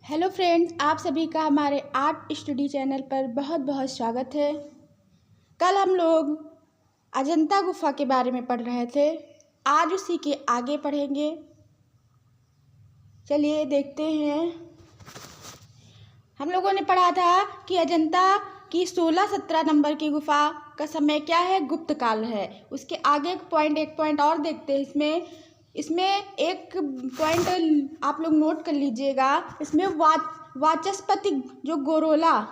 Hello friends, आप सभी का हमारे आर्ट स्टडी चैनल पर बहुत बहुत स्वागत है। कल हम लोग अजंता गुफा के बारे में पढ़ रहे थे, आज उसी के आगे पढ़ेंगे। चलिए देखते हैं। हम लोगों ने पढ़ा था कि अजंता की 16-17 नंबर की गुफा का समय क्या है, गुप्त काल है। उसके आगे एक पॉइंट और देखते हैं। इसमें एक पॉइंट आप लोग नोट कर लीजिएगा। इसमें वाचस्पति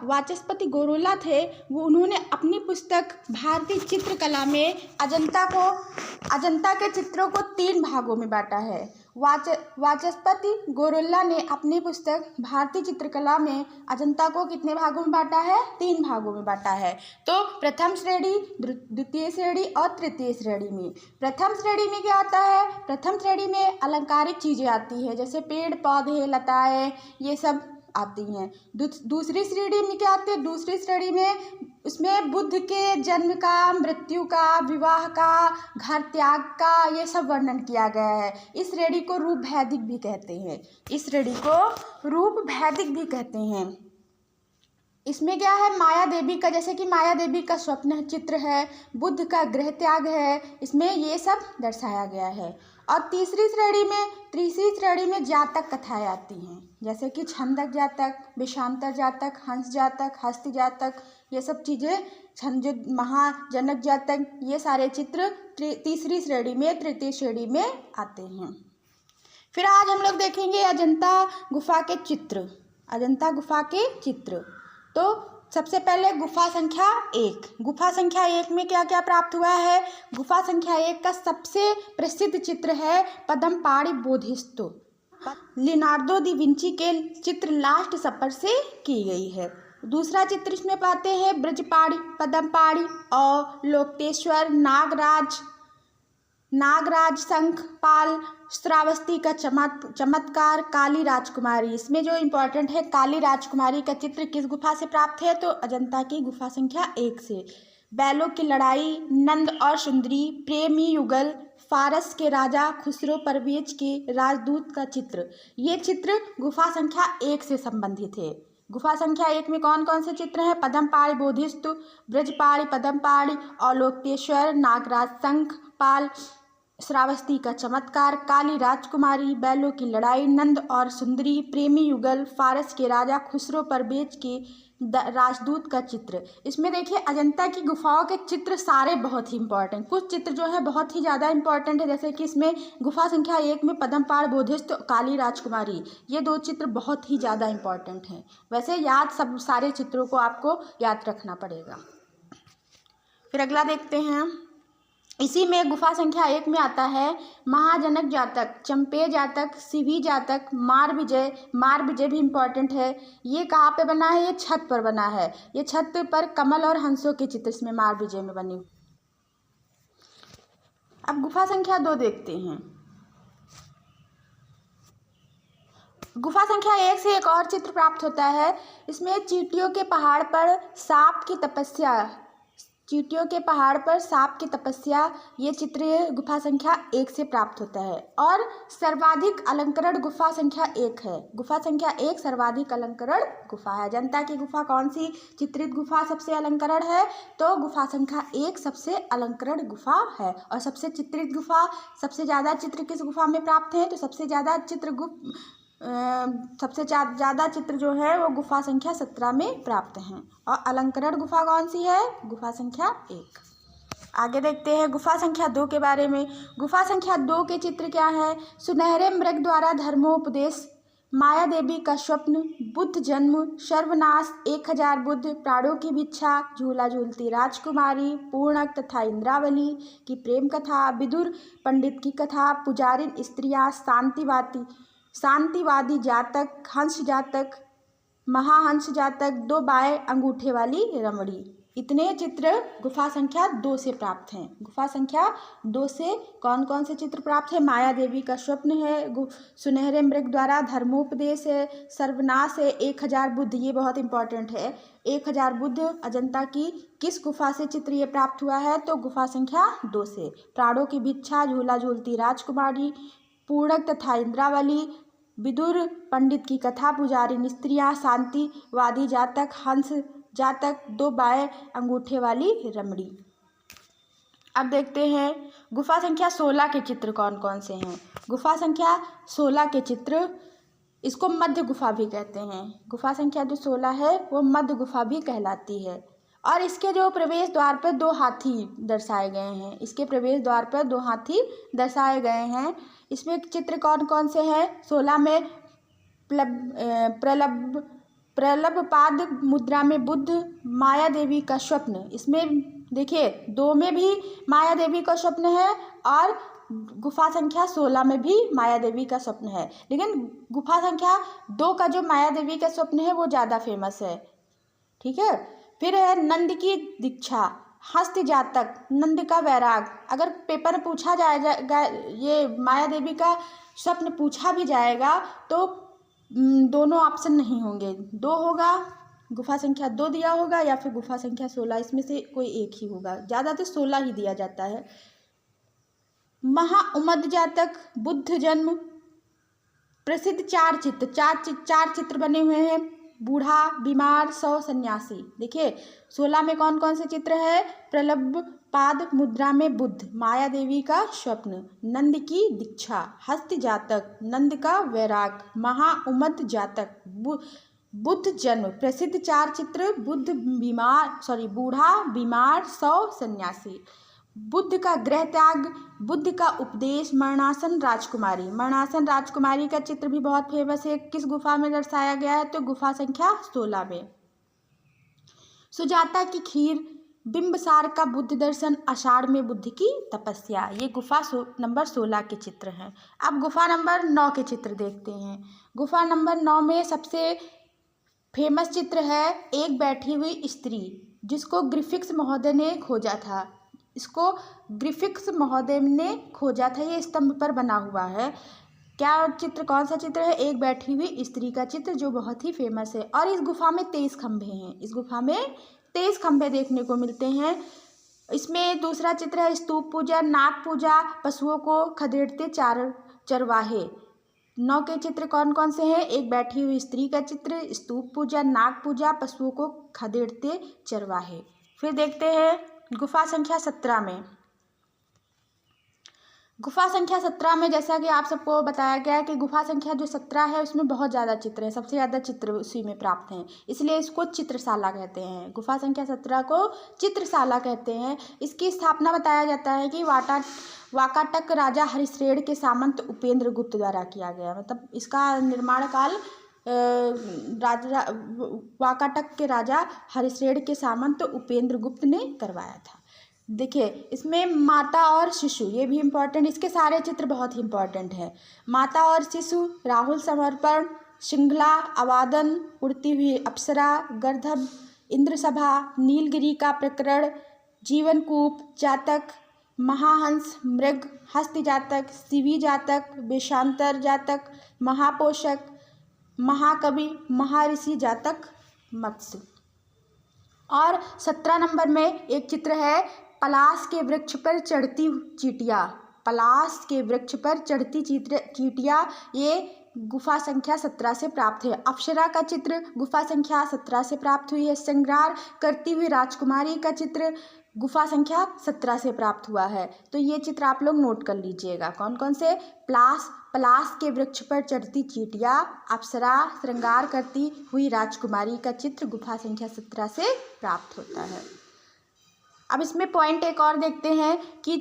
वाचस्पति गोरोला थे, वो उन्होंने अपनी पुस्तक भारतीय चित्रकला में अजंता के चित्रों को 3 भागों में बांटा है। वाचस्पति गोरोला ने अपनी पुस्तक भारतीय चित्रकला में अजंता को कितने भागों में बांटा है? 3 भागों में बांटा है। तो प्रथम श्रेणी, द्वितीय श्रेणी और तृतीय श्रेणी में। प्रथम श्रेणी में क्या आता है? प्रथम श्रेणी में अलंकारिक चीज़ें आती हैं, जैसे पेड़ पौधे, लताएं, ये सब आती हैं। दूसरी श्रेणी में क्या आती है? दूसरी श्रेणी में उसमें बुद्ध के जन्म का, मृत्यु का, विवाह का, घर त्याग का, ये सब वर्णन किया गया है। इस श्रेणी को रूप भैदिक भी कहते हैं। इसमें क्या है? माया देवी का, जैसे कि माया देवी का स्वप्न चित्र है, बुद्ध का गृह त्याग है, इसमें ये सब दर्शाया गया है। और तीसरी श्रेणी में जातक कथाएं आती हैं, जैसे कि छंदक जातक, विषांतर जातक, हंस जातक, हस्त जातक, ये सब चीज़ें, महाजनक जातक, ये सारे चित्र तीसरी श्रेणी में, तृतीय श्रेणी में आते हैं। फिर आज हम लोग देखेंगे अजंता गुफा के चित्र। तो सबसे पहले गुफा संख्या 1। गुफा संख्या 1 में क्या क्या प्राप्त हुआ है? गुफा संख्या 1 का सबसे प्रसिद्ध चित्र है Padmapani Bodhisattva. Leonardo da Vinci के चित्र लास्ट सपर से की गई है। दूसरा चित्र इसमें पाते हैं ब्रजपाणि, पद्मपाणि और लोकतेश्वर, नागराज, शंखपाल, श्रावस्ती का चमत्कार, काली राजकुमारी। इसमें जो इम्पोर्टेंट है, काली राजकुमारी का चित्र किस गुफा से प्राप्त है? तो अजंता की गुफा संख्या 1 से। बैलों की लड़ाई, नंद और सुंदरी, प्रेमी युगल, फारस के राजा खुसरो परवेज के राजदूत का चित्र, ये चित्र गुफा संख्या 1 से संबंधित है। गुफा संख्या 1 में कौन कौन से चित्र हैं? पद्मपाणि बोधिसत्व, ब्रजपाणि, पद्मपाणि और लोकतेश्वर, नागराज, शंखपाल, श्रावस्ती का चमत्कार, काली राजकुमारी, बैलों की लड़ाई, नंद और सुंदरी, प्रेमी युगल, फारस के राजा खुसरो परवेज के राजदूत का चित्र। इसमें देखिए अजंता की गुफाओं के चित्र सारे बहुत ही इंपॉर्टेंट, कुछ चित्र जो है बहुत ही ज़्यादा इंपॉर्टेंट है, जैसे कि इसमें गुफा संख्या 1 में पद्मपाणि बोधिसत्व, काली राजकुमारी, ये 2 चित्र बहुत ही ज़्यादा इंपॉर्टेंट हैं। वैसे सारे चित्रों को आपको याद रखना पड़ेगा। फिर अगला देखते हैं। इसी में गुफा संख्या 1 में आता है महाजनक जातक, चंपे जातक, शिवी जातक, मार विजय भी इम्पॉर्टेंट है। ये कहाँ पे बना है? ये छत पर बना है। ये छत पर कमल और हंसों के चित्र इसमें मार विजय में बने। अब गुफा संख्या 2 देखते हैं। गुफा संख्या 1 से एक और चित्र प्राप्त होता है। इसमें चींटियों के पहाड़ पर सांप की तपस्या, ये चित्र गुफा संख्या 1 से प्राप्त होता है। और सर्वाधिक अलंकरण गुफा संख्या 1 है। गुफा संख्या 1 सर्वाधिक अलंकरण गुफा है। अजंता की गुफा कौन सी चित्रित गुफा सबसे अलंकरण है? तो गुफा संख्या 1 सबसे अलंकरण गुफा है। और सबसे चित्रित गुफा, सबसे ज़्यादा चित्र किस गुफा में प्राप्त है? तो सबसे ज़्यादा चित्र जो है वो गुफा संख्या 17 में प्राप्त हैं। और अलंकरण गुफा कौन सी है? गुफा संख्या 1। आगे देखते हैं गुफा संख्या 2 के बारे में। गुफा संख्या 2 के चित्र क्या है? सुनहरे मृग द्वारा धर्मोपदेश, माया देवी का स्वप्न, बुद्ध जन्म, सर्वनाश, 1000 बुद्ध, प्राणों की भिक्षा, झूला झूलती राजकुमारी, पूर्णक तथा इंद्रावली की प्रेम कथा, विदुर पंडित की कथा, पुजारिन स्त्रियाँ, शांतिवादी जातक, हंस जातक, महाहंस जातक, 2 बाएं अंगूठे वाली रमणी। इतने चित्र गुफा संख्या 2 से प्राप्त हैं। गुफा संख्या 2 से कौन कौन से चित्र प्राप्त है? माया देवी का स्वप्न है, सुनहरे मृग द्वारा धर्मोपदेश है, सर्वनाश है, 1000 बुद्ध, ये बहुत इंपॉर्टेंट है। 1000 बुद्ध अजंता की किस गुफा से चित्र ये प्राप्त हुआ है? तो गुफा संख्या 2 से। प्राणों की भिक्षा, झूला झूलती राजकुमारी, पूर्णक तथा इंद्रावली, विदुर पंडित की कथा, पुजारी स्त्रियाँ, शांतिवादी जातक, हंस जातक, 2 बाएं अंगूठे वाली रमणी। अब देखते हैं गुफा संख्या 16 के चित्र कौन कौन से हैं। गुफा संख्या 16 के चित्र, इसको मध्य गुफा भी कहते हैं। गुफा संख्या जो 16 है वो मध्य गुफा भी कहलाती है। और इसके जो प्रवेश द्वार पर 2 हाथी दर्शाए गए हैं। इसके प्रवेश द्वार पर 2 हाथी दर्शाए गए हैं। इसमें चित्र कौन कौन से हैं? 16 में प्रलभपाद मुद्रा में बुद्ध, माया देवी का स्वप्न। इसमें देखिए 2 में भी माया देवी का स्वप्न है और गुफा संख्या 16 में भी माया देवी का स्वप्न है। लेकिन गुफा संख्या 2 का जो माया देवी का स्वप्न है वो ज़्यादा फेमस है। ठीक है। फिर है नंद की दीक्षा, हस्त जातक, नंद का वैराग। अगर पेपर में पूछा जाएगा, ये माया देवी का स्वप्न पूछा भी जाएगा तो दोनों ऑप्शन नहीं होंगे, 2 होगा, गुफा संख्या 2 दिया होगा या फिर गुफा संख्या 16, इसमें से कोई एक ही होगा। ज़्यादातर 16 ही दिया जाता है। महाउमद जातक, बुद्ध जन्म, प्रसिद्ध 4 चित्र, 4 चित्र बने हुए हैं। बूढ़ा, बीमार, 100 सन्यासी। देखिए 16 में कौन कौन से चित्र है? प्रलभपाद मुद्रा में बुद्ध, माया देवी का स्वप्न, नंद की दीक्षा, हस्त जातक, नंद का वैराग, महाउमद जातक, बुद्ध जन्म। प्रसिद्ध 4 चित्र, बूढ़ा, बीमार, 100 सन्यासी। बुद्ध का गृह त्याग, बुद्ध का उपदेश, मरणासन राजकुमारी। मरणासन राजकुमारी का चित्र भी बहुत फेमस है। किस गुफा में दर्शाया गया है? तो गुफा संख्या 16 में। सुजाता की खीर, बिंबसार का बुद्ध दर्शन, आषाढ़ में बुद्ध की तपस्या। ये गुफा नंबर 16 के चित्र हैं। अब गुफा नंबर 9 के चित्र देखते हैं। गुफा नंबर 9 में सबसे फेमस चित्र है एक बैठी हुई स्त्री, जिसको ग्रिफिक्स महोदय ने खोजा था। इसको ग्रिफिक्स महोदय ने खोजा था। ये स्तंभ पर बना हुआ है। क्या चित्र, कौन सा चित्र है? एक बैठी हुई स्त्री का चित्र, जो बहुत ही फेमस है। और इस गुफा में 23 खंभे हैं। इस गुफा में 23 खंभे देखने को मिलते हैं। इसमें दूसरा चित्र है स्तूप पूजा, नाग पूजा, पशुओं को खदेड़ते चरवाहे। 9 के चित्र कौन कौन से हैं? एक बैठी हुई स्त्री का चित्र, स्तूप पूजा, नाग पूजा, पशुओं को खदेड़ते चरवाहे। फिर देखते हैं गुफा संख्या 17 में। गुफा संख्या 17 में जैसा कि आप सबको बताया गया है कि गुफा संख्या जो 17 है उसमें बहुत ज़्यादा चित्र हैं, सबसे ज़्यादा चित्र उसी में प्राप्त हैं, इसलिए इसको चित्रशाला कहते हैं। गुफा संख्या 17 को चित्रशाला कहते हैं। इसकी स्थापना बताया जाता है कि वाकाटक राजा हरिश्रेण के सामंत उपेंद्र गुप्त द्वारा किया गया। मतलब इसका निर्माण काल वाकाटक के राजा हरिश्रेण के सामंत उपेंद्र गुप्त ने करवाया था। देखिए इसमें माता और शिशु, ये भी इम्पोर्टेंट, इसके सारे चित्र बहुत ही इम्पोर्टेंट है। माता और शिशु, राहुल समर्पण, श्रृंखला, अवादन, उड़ती हुई अप्सरा, गर्दभ, इंद्रसभा, नीलगिरी का प्रकरण, जीवनकूप, जातक, महाहंस, मृग, हस्त जातक, शिवी जातक, वेशांतर जातक, महापोषक, महाकवि, महर्षि जातक, मत्स्य। और 17 नंबर में एक चित्र है पलाश के वृक्ष पर चढ़ती चींटियाँ। पलाश के वृक्ष पर चढ़ती चींटियाँ ये गुफा संख्या 17 से प्राप्त है। अप्सरा का चित्र गुफा संख्या 17 से प्राप्त हुई है। श्रृंगार करती हुई राजकुमारी का चित्र गुफा संख्या 17 से प्राप्त हुआ है। तो ये चित्र आप लोग नोट कर लीजिएगा। कौन कौन से? पलाश के वृक्ष पर चढ़ती चींटियाँ, अप्सरा, श्रृंगार करती हुई राजकुमारी का चित्र गुफा संख्या 17 से प्राप्त होता है। अब इसमें पॉइंट एक और देखते हैं कि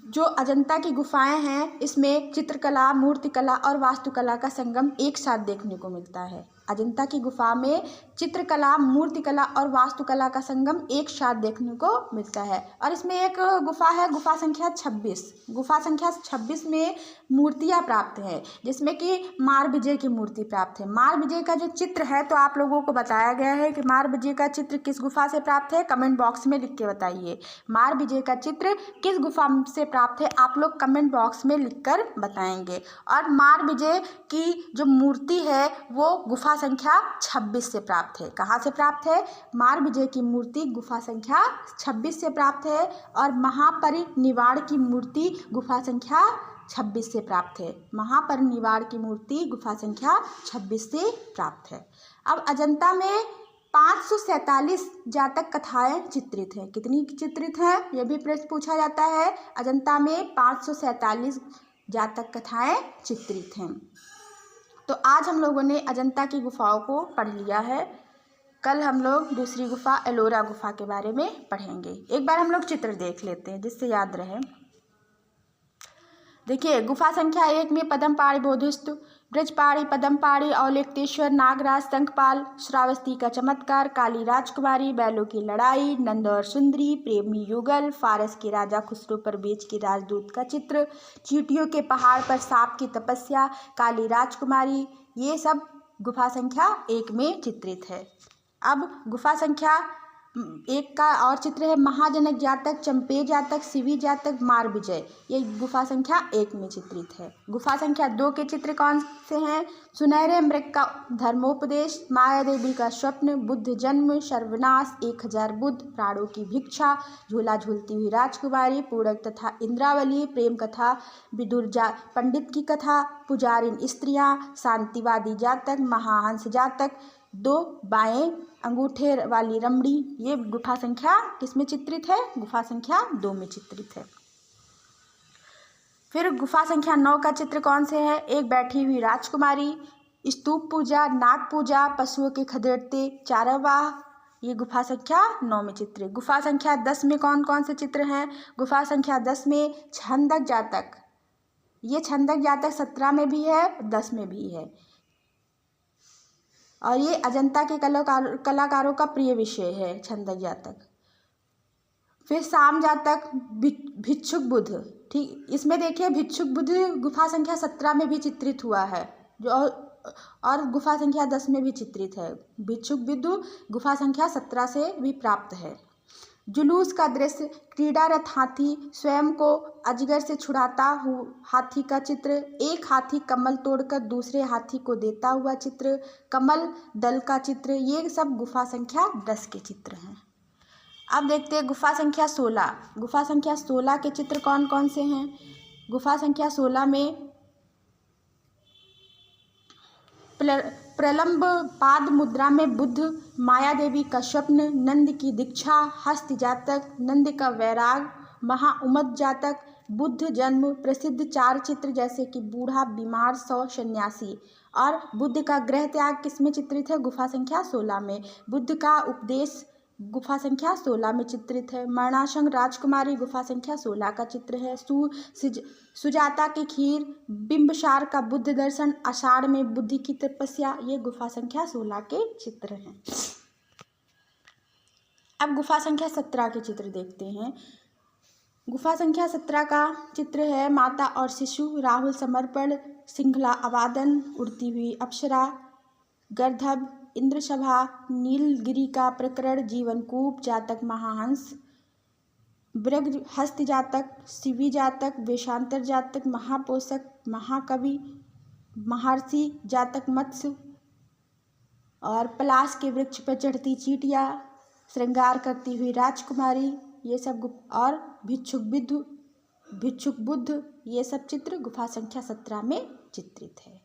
जो अजंता की गुफाएं हैं इसमें चित्रकला, मूर्तिकला और वास्तुकला का संगम एक साथ देखने को मिलता है। अजंता की गुफा में चित्रकला, मूर्तिकला और वास्तुकला का संगम एक साथ देखने को मिलता है। और इसमें एक गुफा है गुफा संख्या 26। गुफा संख्या 26 में मूर्तियाँ प्राप्त हैं, जिसमें कि मारविजय की मूर्ति प्राप्त है। मारविजय का जो चित्र है तो आप लोगों को बताया गया है कि मारविजय का चित्र किस गुफा से प्राप्त है, कमेंट बॉक्स में लिख के बताइए। मारविजय का चित्र किस गुफा से प्राप्त है आप लोग कमेंट बॉक्स में लिखकर बताएंगे। और मारविजय की जो मूर्ति है वो गुफा संख्या 26 से प्राप्त है। कहाँ से प्राप्त है? मारविजय की मूर्ति गुफा संख्या 26 से प्राप्त है। और महापरिनिर्वाण की मूर्ति गुफा संख्या 26 से प्राप्त है। महापरिनिर्वाण की मूर्ति गुफा संख्या 26 से प्राप्त है। अब अजंता में 547 जातक कथाएं चित्रित हैं। कितनी चित्रित हैं, यह भी प्रश्न पूछा जाता है। अजंता में 547 जातक कथाएं चित्रित हैं। तो आज हम लोगों ने अजंता की गुफाओं को पढ़ लिया है। कल हम लोग दूसरी गुफा एलोरा गुफा के बारे में पढ़ेंगे। एक बार हम लोग चित्र देख लेते हैं जिससे याद रहे। देखिए, गुफा संख्या 1 में पद्मपाणि बोधिसत्व, ब्रजपाणि, पद्मपाणि, औलेक्तेश्वर, नागराज, शंखपाल, श्रावस्ती का चमत्कार, काली राजकुमारी, बैलों की लड़ाई, नंद और सुंदरी, प्रेमी युगल, फारस के राजा खुसरो परवेज के राजदूत का चित्र, चींटियों के पहाड़ पर सांप की तपस्या, काली राजकुमारी, ये सब गुफा संख्या 1 में चित्रित है। अब गुफा संख्या 1 का और चित्र है महाजनक जातक, चंपे जातक, शिवी जातक, मार विजय, ये गुफा संख्या 1 में चित्रित है। गुफा संख्या 2 के चित्र कौन से हैं? सुनहरे मृग का धर्मोपदेश, माया देवी का स्वप्न, बुद्ध जन्म, सर्वनाश, 1000 बुद्ध, प्राणों की भिक्षा, झूला झूलती हुई राजकुमारी, पूरक तथा इंद्रावली, प्रेम कथा, विदुर पंडित की कथा, पुजारिन स्त्रियां, शांतिवादी जातक, महाहंस जातक, 2 बाएं अंगूठे वाली रमणी, ये गुफा संख्या किसमें चित्रित है? गुफा संख्या 2 में चित्रित है। फिर गुफा संख्या 9 का चित्र कौन से है? एक बैठी हुई राजकुमारी, स्तूप पूजा, नाग पूजा, पशुओं के खदेड़ते चारवाह, ये गुफा संख्या 9 में चित्र है। गुफा संख्या 10 में कौन कौन से चित्र हैं? गुफा संख्या 10 में छंदक जातक, ये छंदक जातक 17 में भी है, 10 में भी है, और ये अजंता के कलाकारों का प्रिय विषय है, छंदक जातक। फिर साम जातक, भिक्षुक बुद्ध, ठीक, इसमें देखिए भिक्षुक बुद्ध गुफा संख्या 17 में भी चित्रित हुआ है, जो और गुफा संख्या 10 में भी चित्रित है। भिक्षुक बुद्ध गुफा संख्या 17 से भी प्राप्त है। जुलूस का दृश्य, क्रीड़ारत हाथी, स्वयं को अजगर से छुड़ाता हुआ हाथी का चित्र, एक हाथी कमल तोड़कर दूसरे हाथी को देता हुआ चित्र, कमल दल का चित्र, ये सब गुफा संख्या 10 के चित्र हैं। अब देखते हैं गुफा संख्या 16। गुफा संख्या 16 के चित्र कौन कौन से हैं? गुफा संख्या 16 में प्रलंब पाद मुद्रा में बुद्ध, माया देवी का स्वप्न, नंद की दीक्षा, हस्त जातक, नंद का वैराग, महाउमद जातक, बुद्ध जन्म, प्रसिद्ध 4 चित्र जैसे कि बूढ़ा, बीमार, 100, सन्यासी, और बुद्ध का गृह त्याग किसमें चित्रित है? गुफा संख्या 16 में। बुद्ध का उपदेश गुफा संख्या 16 में चित्रित है। मरणासंग राजकुमारी गुफा संख्या 16 का चित्र है। सुजाता की खीर, बिंबसार का बुद्ध दर्शन, आषाढ़ में बुद्धि की तपस्या, ये गुफा संख्या 16 के चित्र हैं। अब गुफा संख्या 17 के चित्र देखते हैं। गुफा संख्या 17 का चित्र है माता और शिशु, राहुल समर्पण, श्रृंखला अवादन, उड़ती हुई अप्सरा, गर्दभ, इंद्रसभा, नीलगिरी का प्रकरण, जीवनकूप, जातक महाहंस, ब्रज हस्त जातक, शिवी जातक, वेशांतर जातक, महापोषक, महाकवि, महर्षि जातक, मत्स्य, और पलाश के वृक्ष पर चढ़ती चींटियां, श्रृंगार करती हुई राजकुमारी, ये सब, और भिक्षुक बुद्ध, ये सब चित्र गुफा संख्या 17 में चित्रित है।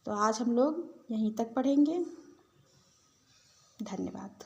तो आज हम लोग यहीं तक पढ़ेंगे। धन्यवाद।